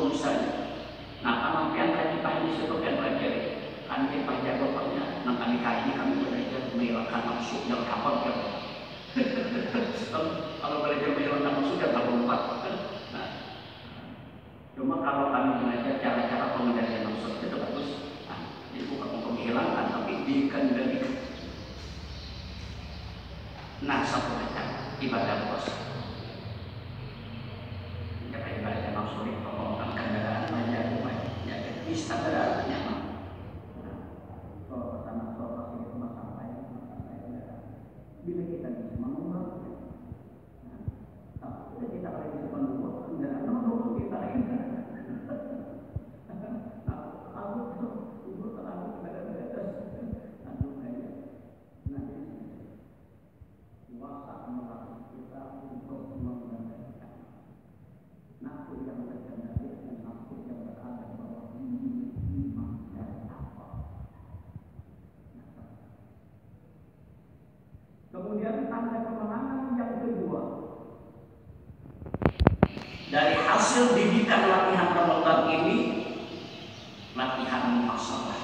dosanya. Nah, kalau yang tadi pagi itu kan pelajari, kan kita jago banyak. Nah, kali kami belajar menghilangkan nafsu yang kapan kan? Kalau belajar menghilangkan nafsu yang lompat. Nah, cuma kalau kami belajar cara-cara pengendalian nafsu itu bagus. Nah, jadi bukan untuk menghilangkan, tapi dikendalikan. Nah, satu macam ibadah puasa. Ibadah nafsu itu mengembangkan kendaraan banyak rumah, jadi istilah nyaman. Kalau pertama pasti itu masalah bila kita bisa mengembangkan, tapi kita kalau bisa membuat kendaraan menurut kita ini. Aku terlalu berat-berat. Puasa melatih kita untuk mengendalikan nafsu yang terkendali dan nafsu yang berada di bawah ini iman dan takwa. Kemudian tanda kemenangan yang kedua dari hasil didikan latihan Ramadan ini, latihan muhasabah,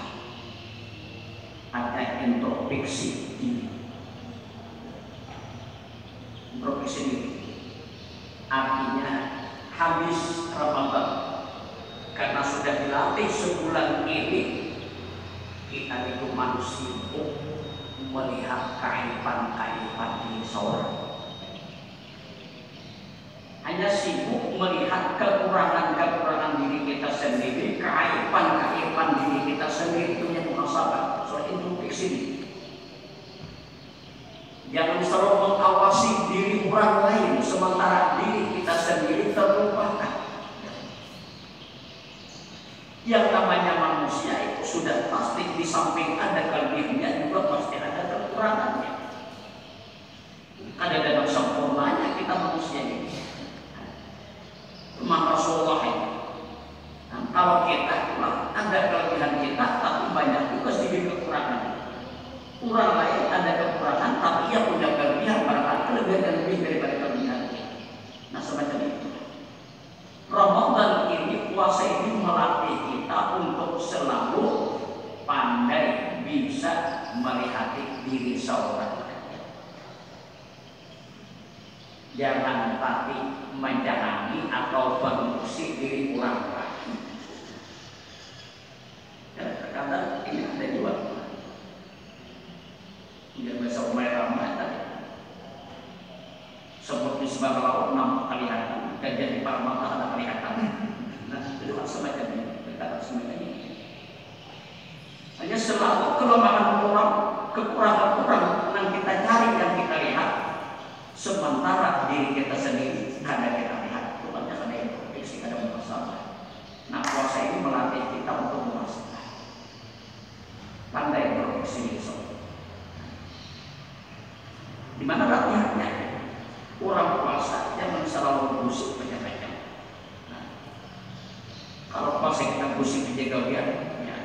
ada introspeksi diri. Introspeksi diri artinya habis Ramadan karena sudah dilatih sebulan ini, kita itu manusia melihat keaiban-keaiban di seorang, hanya sibuk melihat kekurangan-kekurangan diri kita sendiri, keaiban-keaiban diri kita sendiri. Itu yang muhasabah, soal introspeksi diri. Jangan selalu mengawasi diri orang lain sementara diri kita sendiri terlupakan. Yang namanya manusia itu sudah pasti di samping ada kelebihannya juga pasti ada kekurangannya. Ada dalam sempurnanya kita manusia ini. Maka Rasulullah ini. Nah, kalau kita ada kelebihan kita, tapi banyak juga sedikit kekurangan. Orang lain ada kekurangan, tapi ia punya kelebihan, barangkali kelebihan yang lebih daripada kelebihan. Nah, semacam itu. Ramadan ini, puasa ini melatih kita untuk selalu pandai bisa melihat diri seorang. Jangan tapi menjalani atau mengusik diri orang lain. Terkadang ini ada juga. Dia bahasa Umar Ramadan sebut di sebelah laut 6 kelihatan, gajah di Paramata ada kelihatan. Nah, itu semacam ini, berkata semacam ini. Hanya selalu kelemahan orang, kekurangan orang yang kita cari dan kita lihat, sementara diri kita sendiri ada kita lihat. Itu banyak ada introspeksi, ada muhasabah. Nah, puasa ini melatih kita untuk muhasabah, pandai introspeksi diri. Di mana latihannya? Orang puasa jangan selalu busuk banyak-banyak. Nah, kalau puasa kita busuk menjaga biar, ya,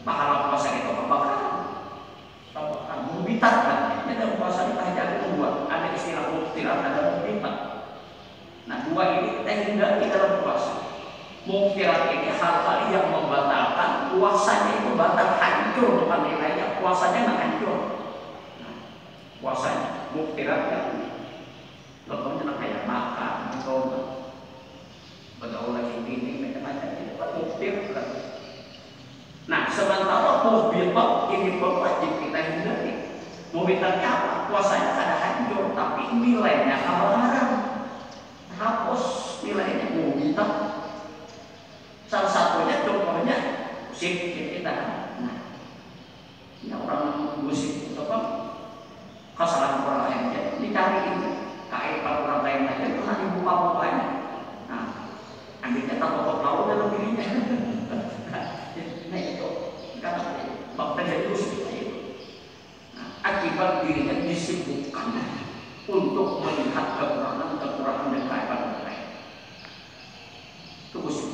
pahala puasa kita kebakaran, mubitat kan? Ini dalam puasa kita jangan membuat ada istilah muftirat, ada mubitat. Nah, dua ini kita hindari dalam puasa. Muftirat ini hal-hal yang membatalkan puasanya, itu batal, hancur bukan nilainya, puasanya nggak hancur. Puasanya muftirat kan, contohnya kayak makan atau bergaul lagi ini macam-macam itu kan muftirat. Nah, sementara mubitat ini wajib kita hindari. Mubitatnya apa? Puasanya ada hancur, tapi nilainya haram, hapus nilainya mubitat. Salah satunya contohnya musik kita. Nah, ini orang musik itu apa? Kesalahan orang lain ya, dicari ini keaiban orang lain aja itu nanti buka-bukanya. Nah, akhirnya tak tahu dalam dirinya. Nah itu kata fakta itu seperti itu. Nah, akibat dirinya disibukkan untuk melihat kekurangan dan keaiban orang lain. Itu musik.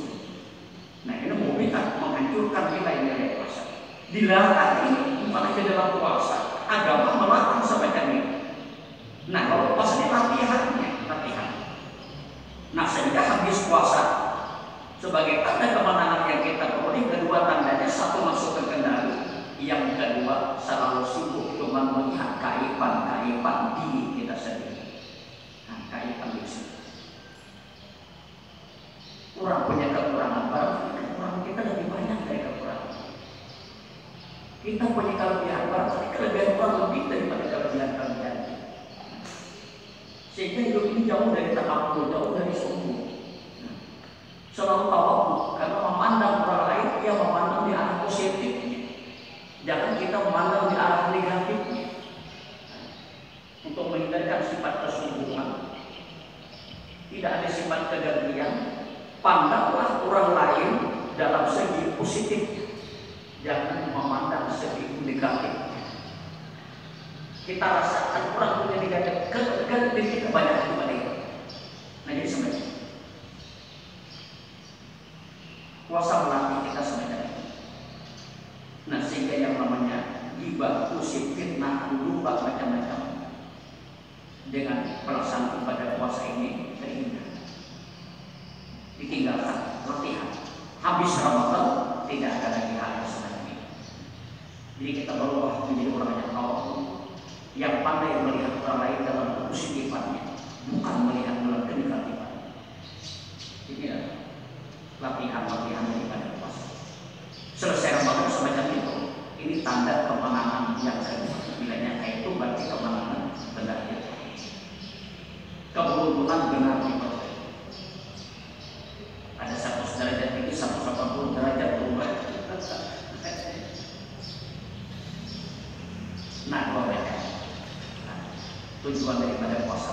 Nah, ini membuat menghancurkan nilai-nilai puasa. Dilarang ini bukan hanya dalam puasa. Agama melarang semacam ini. Nah, kalau puasa ini latihan. Nah, sehingga habis puasa Sebagai tanda kemenangan yang kita peroleh, kedua tandanya, satu masuk ke kendali, yang kedua selalu sibuk cuma melihat keaiban diri kita sendiri. Nah, keaiban diri sendiri. Orang punya kekurangan, barangkali kekurangan kita lebih banyak dari kekurangan. Kita punya kelebihan, barangkali kelebihan orang lebih daripada kelebihan. Sehingga hidup ini jauh dari takabur, jauh dari sombong. Selalu tawadhu, karena memandang orang lain, dia memandang di arah positifnya. Jangan kita memandang di arah negatifnya. Untuk menghindarkan sifat kesombongan, tidak ada sifat kegagian. Pandanglah orang lain dalam segi positif, jangan memandang segi negatif. Kita rasakan orang punya negatif, kegagian kita banyak daripada itu. Nah, jadi sebenarnya puasa melatih kita sebenarnya. Nah, sehingga yang namanya ghibah, gosip, fitnah, lupa macam-macam, dengan pelaksanaan ibadah puasa ini terhindar. Ditinggalkan, latihan. Habis Ramadan tidak ada lagi hal yang seperti ini. Jadi kita berubah menjadi orang yang tawadhu, yang pandai melihat orang lain dalam kepositifannya, bukan melihat dalam kenegatifan. Ini adalah latihan daripada puasa. Selesai Ramadan semacam itu, ini tanda kemenangan yang kedua. Bilanya itu berarti kemenangan benar. Keberuntungan benar diperoleh. Ada 100 derajat tinggi, 180 derajat berubah. Nah, tujuan daripada puasa.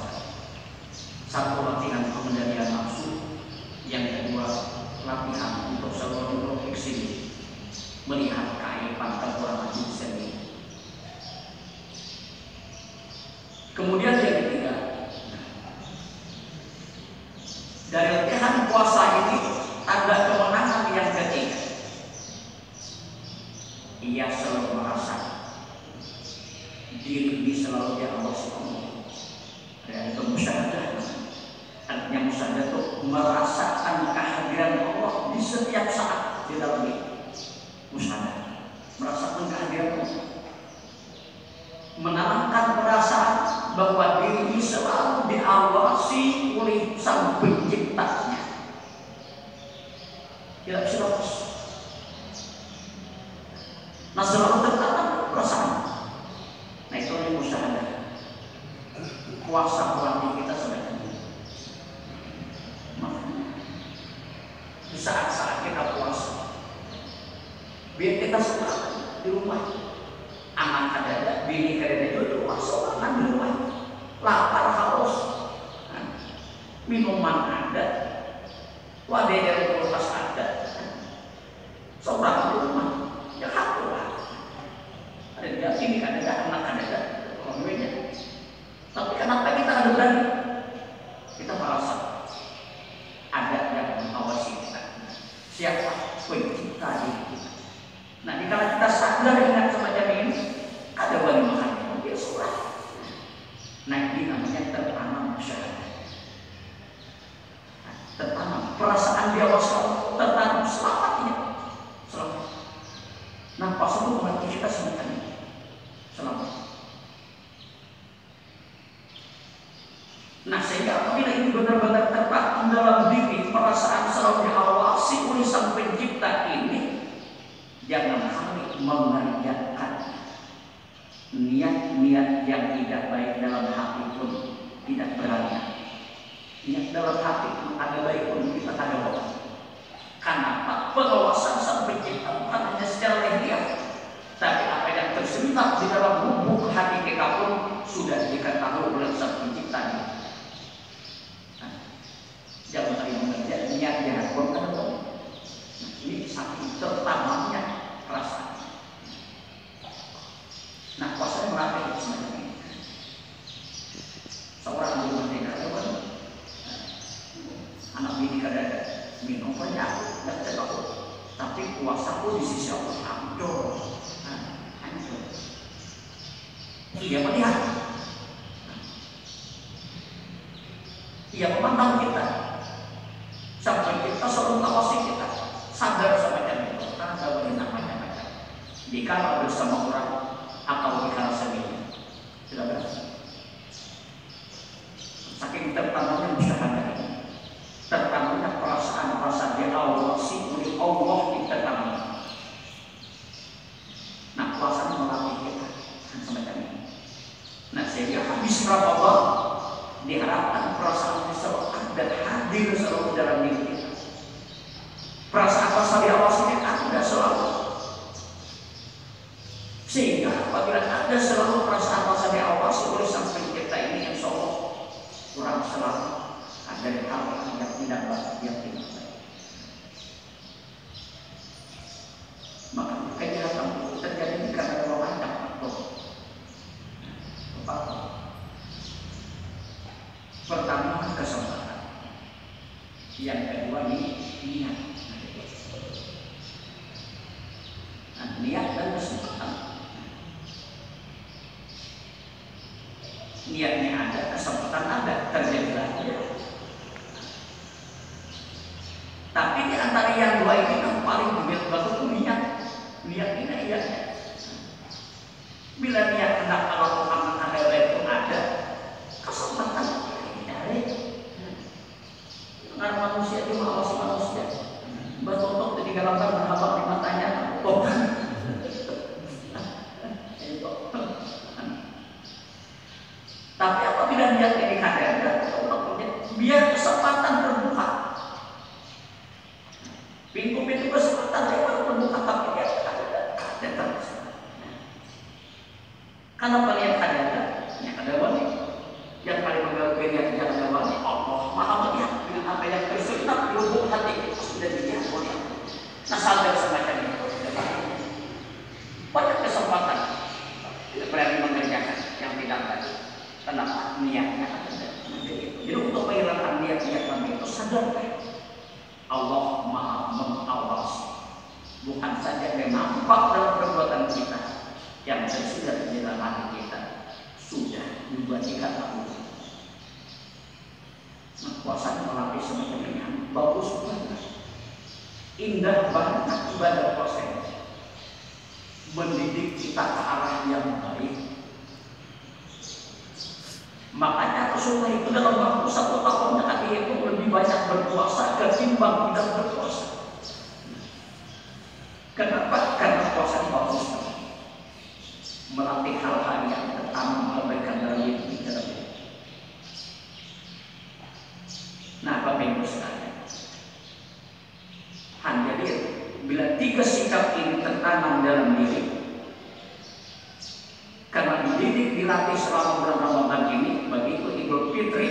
Satu, latihan pengendalian nafsu. Yang kedua, latihan untuk selalu introspeksi, melihat keaiban kekurangan diri sendiri. Kemudian yang ketiga, dari latihan puasa ini tanda kemenangan yang ketiga, ia selalu merasa diri ini selalu diawasi Allah. Dan itu musyahadah. Artinya musyahadah itu merasakan kehadiran Allah di setiap saat di dalam diri. Musyahadah, merasakan kehadiran Allah, menanamkan perasaan bahwa diri ini selalu diawasi oleh Sang Penciptanya. Tidak bisa lepas. Nah, selalu tertanam perasaan. Nah, itu yang musyahadah. Puasa melatih kita sebenarnya. Di saat-saat kita puasa, biar kita sholat di rumah. Anak ada, bini ada juga sholat di rumah. Lapar, haus, minuman ada, wadah dari kulkas ada, sholat di rumah. Ya haklah. Ada di sini ada, anak ada, orang lainnya. Tapi kenapa kita ada berani? Kita merasa ada yang mengawasi kita. Siapa? Pencipta diri kita. Nah, jika kita sadar ingat semacam ini, ada wali makanya dia sholat. Nah, ini namanya tertanam musyahadah. Nah, tertanam perasaan dia wassalam, tertanam selamatnya. Selamat. Nah, puasa itu melatih kita semacam ini. Selamat. Nah, sehingga apabila ini benar-benar tertanam dalam diri, perasaan selalu diawasi oleh Sang Pencipta ini, jangan sampai mengerjakan niat-niat yang tidak baik dalam hati pun tidak berani. Niat dalam hati pun ada baik pun kita ada bohong. Karena pengawasan Sang Pencipta bukan hanya secara lahiriah, tapi apa yang terselip di dalam lubuk hati kita pun sudah diketahui oleh Sang Pencipta. Jangan lagi mengerjakan niat jahat pun ada bohong. Ini saking tertanamnya perasaan. Nah, puasa melatih semacam ini. Seorang guru merdeka hewan, anak bini kada minum banyak, tidak terlalu. Tapi puasa pun di sisi Allah hancur, hancur. Ia melihat, ia memandang kita, sampai kita selalu mengawasi hadir selalu dalam diri kita. Perasaan rasa diawasi ini ada selalu. Sehingga apabila ada selalu perasaan rasa diawasi oleh sang pencipta ini, insya Allah kurang selalu ada hal yang tidak baik, yang tidak baik. Maka kejahatan itu terjadi karena dua macam faktor. Pertama kesempatan, yang kedua niat. Nah, niat dan kesempatan. Niatnya ada, kesempatan ada, terjadi lagi. Tapi di antara yang dua ini yang paling begitu bagus itu niat. Niat ini ianya. Bila niat hendak melakukan hal itu ada, kesempatan dari karena manusia itu mengawasi manusia. Bertotok ketika lambat berhabak di matanya. Tapi apabila niat ini kadang biar kesempatan terbuka. Pintu-pintu kesempatan lebar terbuka, tapi dia kadang karena kalian yang ada wali, yang paling mengaku niat yang ada wali, Allah Maha melihat dengan apa yang terselip di lubuk hati kita sudah dilihat oleh Allah. Nah, sadar semacam itu. Banyak kesempatan tidak berani mengerjakan yang tidak tadi. Kenapa? Niatnya ada. Jadi untuk menghilangkan niat-niat kami itu sadar Allah Maha mengawasi. Bukan saja dia nampak dalam perbuatan kita yang tersirat di dalam hati kita, sudah dibagikan Allah. Nah, puasa melapis semacam ini bagus banget, indah banget ibadah puasa ini, mendidik kita ke arah yang baik. Makanya Rasulullah itu dalam waktu 1 tahun tadi itu lebih banyak berpuasa ketimbang tidak berpuasa. Kenapa? Karena puasa ini bagus, melatih hal-hal yang tertanam kebaikan dalam diri kita. Nah, Bapak Ibu sekalian, jadi bila 3 sikap ini tertanam dalam diri, karena dididik dilatih selama bulan Ramadan ini, begitu Idul Fitri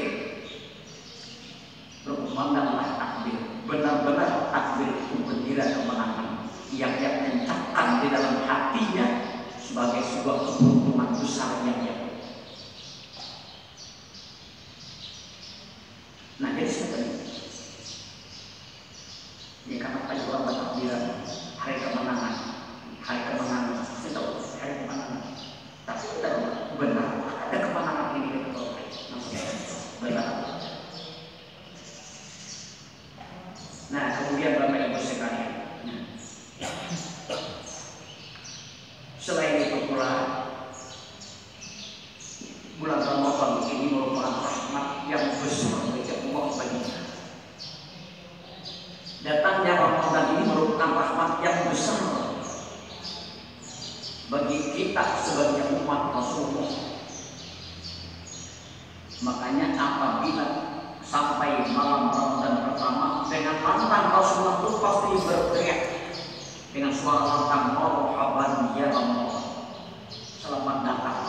berkumandanglah takbir, benar-benar takbir itu bendera kemenangan yang dia mencapkan di dalam hatinya sebagai sebuah keberuntungan besar yang dia. Nah, jadi seperti ini karena pada orang bertakbiran hari kemenangan, kita tahu hari kemenangan. Tapi kita benar ada kemenangan ini benar. Nah, kemudian Bapak Ibu sekalian, selain itu pula bulan Ramadan ini merupakan rahmat yang besar bagi Allah bagi kita. Datangnya Ramadan ini merupakan rahmat yang besar bagi kita sebagai umat Rasulullah. Makanya apabila sampai malam Ramadan pertama, dengan lantang Rasulullah itu pasti berteriak dengan suara lantang, marhaban ya Allah, selamat datang.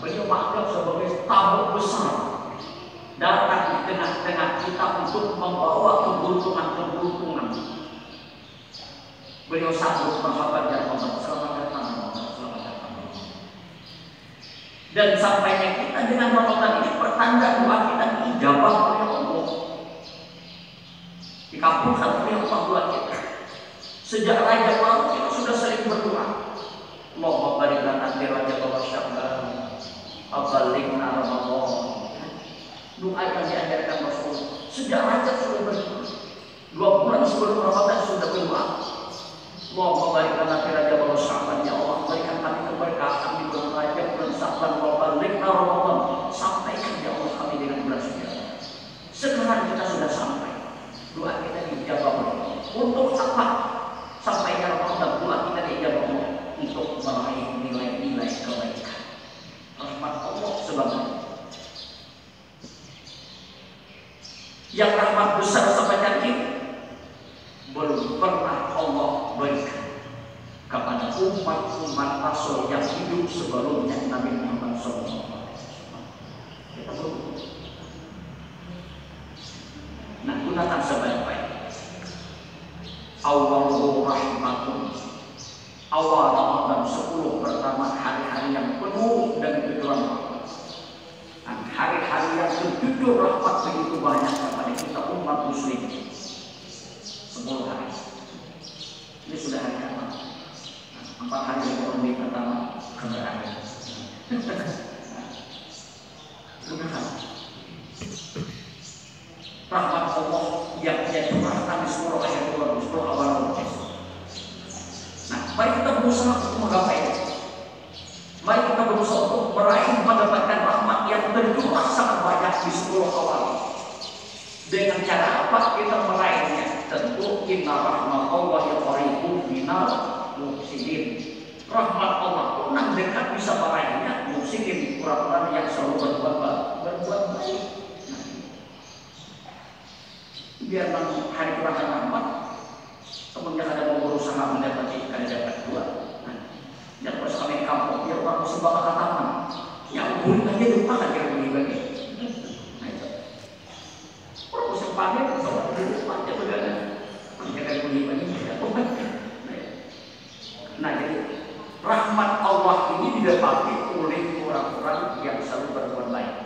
Beliau menganggap sebagai tamu besar datang di tengah-tengah kita untuk membawa keberuntungan. Beliau sambut marhaban ya Allah, selamat datang. Dan sampainya kita dengan Ramadan ini pertanda doa kita dijabah oleh Allah, dikabulkan oleh Allah doa kita. Sejak Rajab lalu kita sudah sering berdoa, Allahumma barik lana fi Rajab wa Sya'ban wa ballighna Ramadan. Doa yang diajarkan Rasul sejak Rajab sudah berdoa, 2 bulan sebelum Ramadan sudah berdoa, Allahumma barik lana fi Rajab wa Sya'ban, ya Allah berikan kami keberkahan di bulan Rajab, bulan Sya'ban, wa ballighna Ramadan, sampaikan ya Allah kami dengan bulan Sya'ban. Sekarang kita sudah sampai, doa kita dijawab oleh Allah. Untuk apa? Sampainya Ramadan, doa kita dijawab Allah untuk meraih nilai-nilai kebaikan. Rahmat Allah sebabnya. yang rahmat besar semacam ini belum pernah Allah berikan kepada umat-umat Rasul yang hidup sebelumnya Nabi Muhammad SAW. Kita belum. Nah, gunakan sebaik-baik. Awal rahmatun, awal Ramadan 10 pertama, hari-hari yang penuh dan kejujuran rahmat. Dan hari-hari yang berjujur rahmat begitu banyak kepada kita umat muslim. 10 hari. Ini sudah hari apa? 4 hari ekonomi pertama keberadaan. Rahmat Allah yang dia curahkan di surah ayat 2 surah awal. Nah, mari kita berusaha untuk menggapai. Mari kita berusaha untuk meraih mendapatkan rahmat yang tercurah sangat banyak di surah awal. Dengan cara apa kita meraihnya? Tentu inna rahmat Allah yang qaribun minal muhsinin. Rahmat Allah pun dekat bisa meraihnya muhsinin, orang-orang yang selalu berbuat baik. Biar hari kurangkan rahmat, kemudian ada mau berusaha mendapati ikan dapat dua. Jangan berusaha main kampung, biar orang sembah katakan. Yang boleh aja lupa kan dia bagi-bagi. Nah itu. Orang sembahnya bersama lupa aja bagaimana. Menjaga bagi-bagi. Nah jadi rahmat Allah ini didapati oleh orang-orang yang selalu berbuat baik.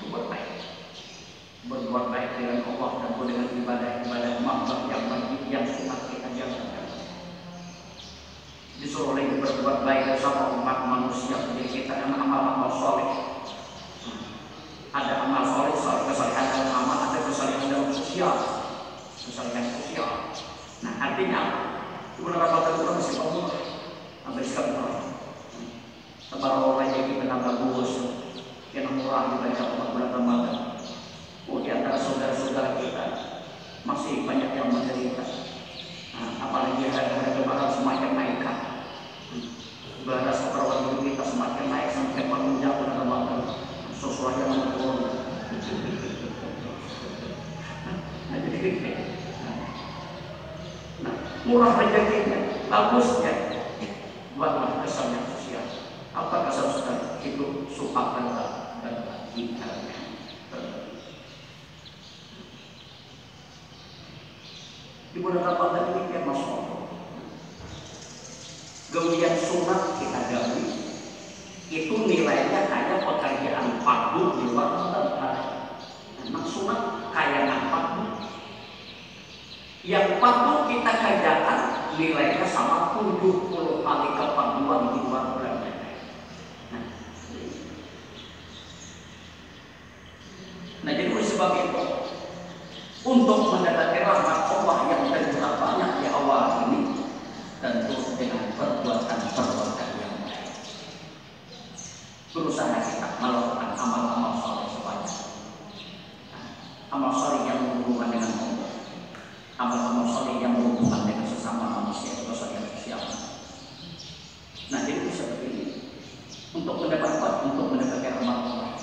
Berbuat baik. Berbuat baik dengan Allah dan dengan ibadah-ibadah makhluk yang baik yang sunat kita jalankan. Disuruh lagi berbuat baik bersama umat manusia, jadi kita dengan amal-amal soleh. Ada amal soleh, kesalehan dalam amal, ada kesalehan dalam sosial, kesalehan sosial. Nah artinya apa? Guna rapatan itu masih bangun, ambil sikap murah. Tebar orang yang kita bagus, yang murah dibaca umat bulan Ramadan. Oh, di antara saudara-saudara kita masih banyak yang menderita. Nah, apalagi harga barang semakin naikkan. Barang seperti hidup kita semakin naik sampai menunjang pada Ramadan. Sesuai yang menurun. Nah, jadi gitu. Nah, murah rezekinya, bagusnya. Buatlah kesan yang sosial. Apa kesan sosial? Itu sumpah dan kita. Di bulan Ramadan ini kan masuk Allah. Kemudian sunat kita gauli, itu nilainya kayak pekerjaan fardu di luar Ramadan. Memang sunat kayak fardu. Yang fardu kita kerjakan nilainya sama 70 kali kefarduan di luar Ramadan. Nah jadi oleh sebab itu, untuk mendapatkan rahmat Allah yang tercurah banyak di awal ini, tentu dengan perbuatan-perbuatan yang baik. Berusaha kita melakukan amal-amal soleh sebanyak. Amal soleh yang berhubungan dengan Allah, amal-amal soleh yang berhubungan dengan sesama manusia, dosa yang sosial. Nah jadi seperti ini. Untuk mendapatkan rahmat Allah.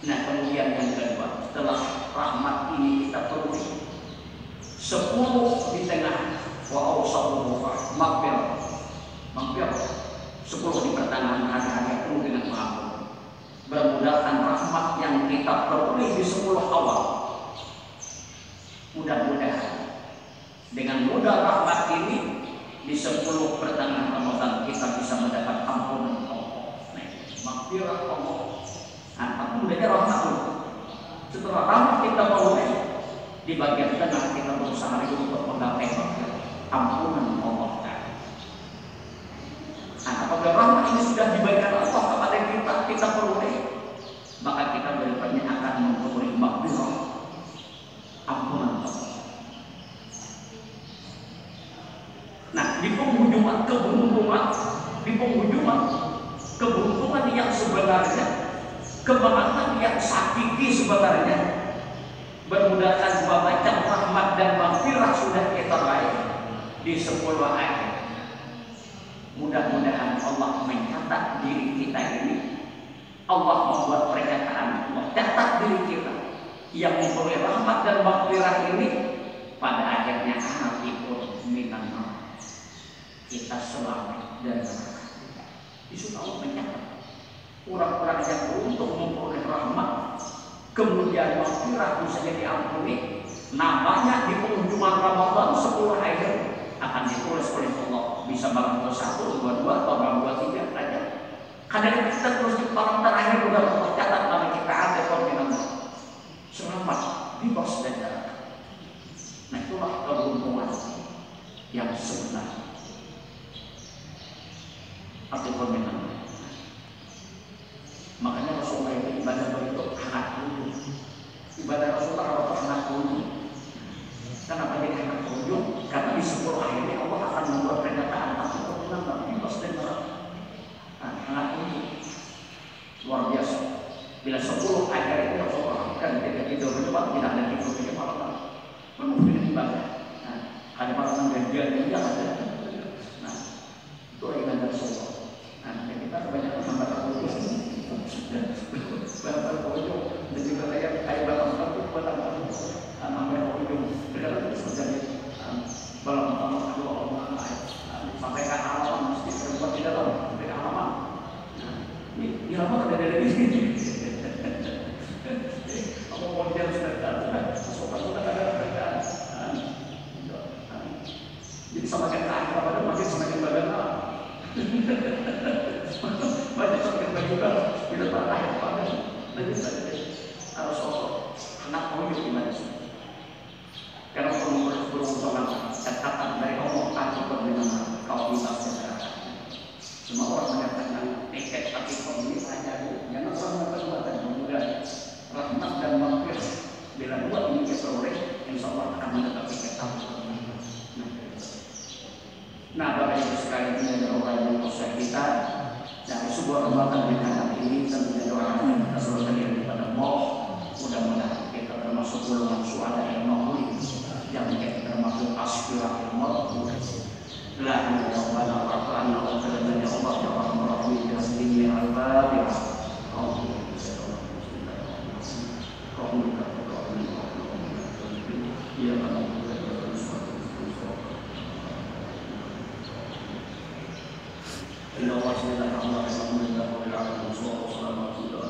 Nah kemudian yang kedua, setelah rahmat ini kita peroleh 10 di tengah wa awsaluhu maghfirah 10 di pertengahan hari-hari penuh dengan pengampun. Bermudahkan rahmat yang kita peroleh di 10 awal. Mudah-mudahan dengan mudah rahmat ini di 10 pertengahan Ramadan kita bisa mendapat ampunan Allah. Maghfirah Allah. Nah, mudahnya rahmat Allah. Setelah rahmat kita peroleh, di bagian tengah kita berusaha untuk menggapai ampunan Allah. Nah, apabila rahmat ini sudah diberikan Allah kepada kita peroleh, maka kita berikutnya akan memperoleh maghfirah, ampunan Allah. Nah, di penghujungan keberuntungan yang sebenarnya, kemenangan yang hakiki sebenarnya, bermudahkan membaca rahmat dan maghfirah sudah kita raih di 10 ayat. Mudah-mudahan Allah mencatat diri kita ini Allah membuat pernyataan, Allah catat diri kita yang memperoleh rahmat dan maghfirah ini pada akhirnya anakipun minanna, kita selamat dari neraka. Disitu Allah mencatat orang-orang yang beruntung memperoleh rahmat kemudian maghfirah bisa diampuni, namanya di penghujungan Ramadan 10 akhir akan ditulis oleh Allah, bisa bab 21, 22 atau bab 23 saja. Kadang kita terus di bab terakhir sudah tercatat nama kita ada koordinat selamat bebas dari neraka. Nah itulah keberuntungan yang sebenarnya. Arti koordinat. Makanya Rasulullah itu ibadah begitu hangat dulu. Ibadah Rasulullah kalau hangat dulu. Kenapa jadi hangat dulu? Karena di 10 akhirnya Allah akan membuat pernyataan tapi koordinat bebas dari neraka. Nah, hangat dulu. Luar biasa. Bila 10 akhir itu Rasulullah kan ketika tidur berdebat tidak ada tidur di malam. Penuh dengan ibadah. Nah, ada malam gajian dia ada. Nah, itu ibadah Rasulullah. Nah, kita kebanyakan sampai terputus. Bapak ujung dan juga kayak bapak satu batang sampai ujung berjalan terus terjadi balang balang dua orang sampai ke halaman mesti terbuat di dalam sampai ke halaman. Ini halaman ada dari sini. Kamu mau dia sudah ada masuk masuk ada kerjaan. Jadi semakin ke akhir pada makin semakin badan banyak semakin berjuang bila terakhir pada lebih saja harus Allah anak kamu gimana sih? Karena kamu beruntungan catatan dari Allah tanpa perbedaan kau bisa secara semua orang menyatakan tiket tapi kau ini saja jangan pernah berbuatan kemudian rahmat dan maghfirah bila buat ini keperoleh insya Allah akan mendapat tiket tanpa. Nah, Bapak Ibu sekalian ini adalah orang yang berusaha kita dari sebuah kebaikan di tanah ini tentunya doakan yang kita selalu diri kepada Allah. Mudah-mudahan kita termasuk golongan suara yang makhluk yang kita termasuk aspirasi yang makhluk. La ilaha illallah wa la ilaha illallah ya Rahman Rahim ya Sayyidi al-Fatihah. إن الله سبحانه وتعالى الحمد لله رب العالمين والصلاة والسلام على رسول الله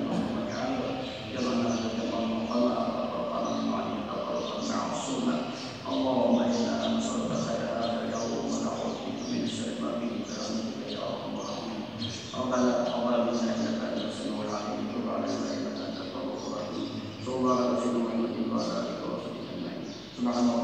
محمد تعالى جمعنا جمعا وقنا وقنا معين مع السنة اللهم إنا نسألك خير هذا اليوم ونعوذ بك من شر ما فيه برحمتك يا أرحم الراحمين ربنا تقبل منا إنك أنت السميع العليم وتب علينا إنك أنت التواب الرحيم صلى الله على سيدنا محمد وعلى آله وصحبه أجمعين سبحان الله